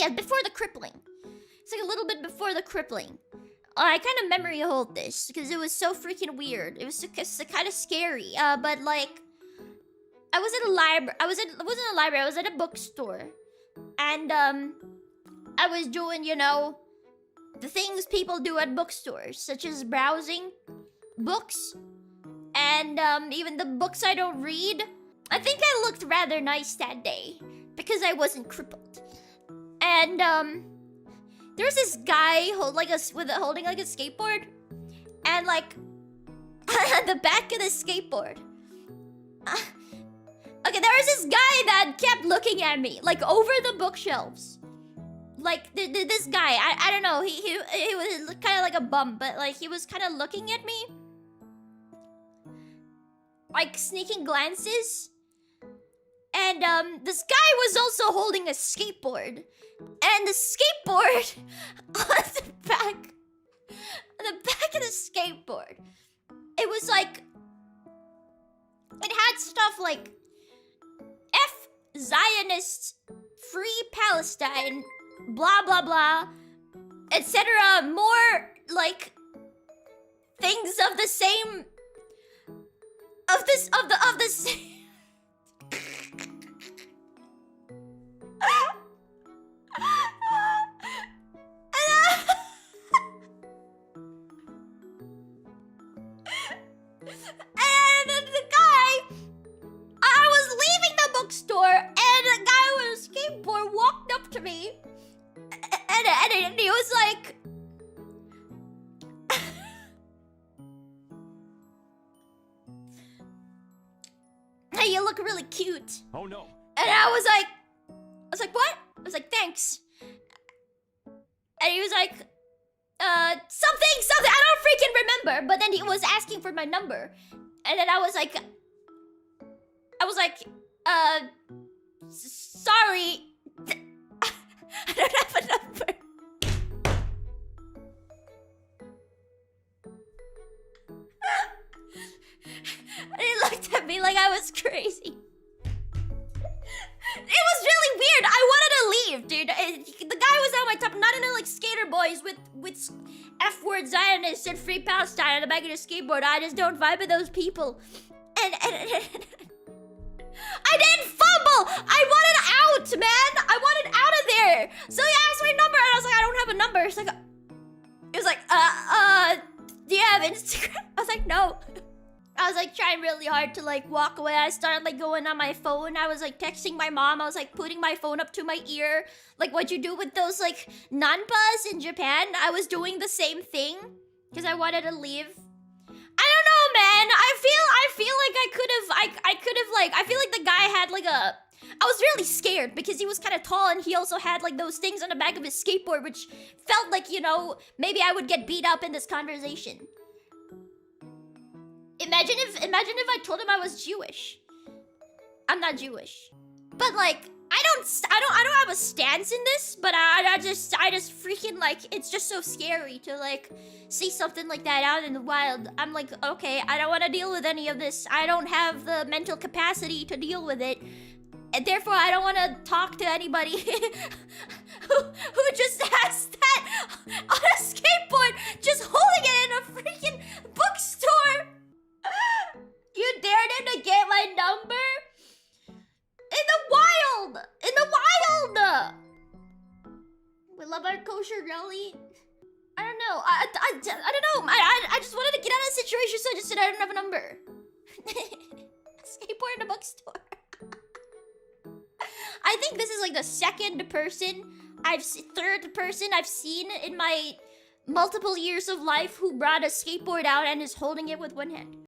Yeah, before the crippling. It's like a little bit before the crippling. I kind of memory hold this because it was so freaking weird. It was kind of scary. But like, I was in a library. I wasn't in a library. I was at a bookstore, and I was doing, you know, the things people do at bookstores, such as browsing books, and even the books I don't read. I think I looked rather nice that day because I wasn't crippled, and there was this guy holding like a skateboard, and like at the back of the skateboard. Okay, there was this guy that kept looking at me, like over the bookshelves. Like this guy, I don't know. He was kind of like a bum, but like he was kind of looking at me, like sneaking glances. And this guy was also holding a skateboard, and the skateboard on the back of the skateboard, it was like, it had stuff like F Zionist, Free Palestine, blah blah blah, etc. More like things of the same of the same. And the guy, I was leaving the bookstore, and the guy with a skateboard walked up to me, and he was like, "Hey, you look really cute." Oh no. And I was like, "What?" I was like, "Thanks." And he was like, something, I don't freaking remember. But then he was asking for my number. And then I was like, sorry. I don't have a number. And he looked at me like I was crazy. It was really weird. I wanted to leave, dude. The guy was on my top, not in a like skater boys with F-word Zionists and Free Palestine on the back of the skateboard. I just don't vibe with those people. And I didn't fumble. I wanted out, man. I wanted out of there. So he asked my number, and I was like, I don't have a number. It was like, do you have Instagram? I was like, no. I was like trying really hard to like walk away. I started like going on my phone. I was like texting my mom. I was like putting my phone up to my ear. Like what you do with those like nanpas in Japan. I was doing the same thing because I wanted to leave. I don't know, man. I feel like I could have like, I feel like the guy had like a, I was really scared because he was kind of tall, and he also had like those things on the back of his skateboard, which felt like, you know, maybe I would get beat up in this conversation. Imagine if I told him I was Jewish. I'm not Jewish. But like, I don't have a stance in this, but I just freaking like, it's just so scary to like see something like that out in the wild. I'm like, okay, I don't want to deal with any of this. I don't have the mental capacity to deal with it. And therefore, I don't want to talk to anybody who just has that on a skateboard, just holding it in a freaking bookstore. You dared him to get my number? In the wild! In the wild! We love our kosher jelly. I don't know. I don't know. I just wanted to get out of the situation, so I just said I don't have a number. Skateboard in a bookstore. I think this is like the third person I've seen in my multiple years of life who brought a skateboard out and is holding it with one hand.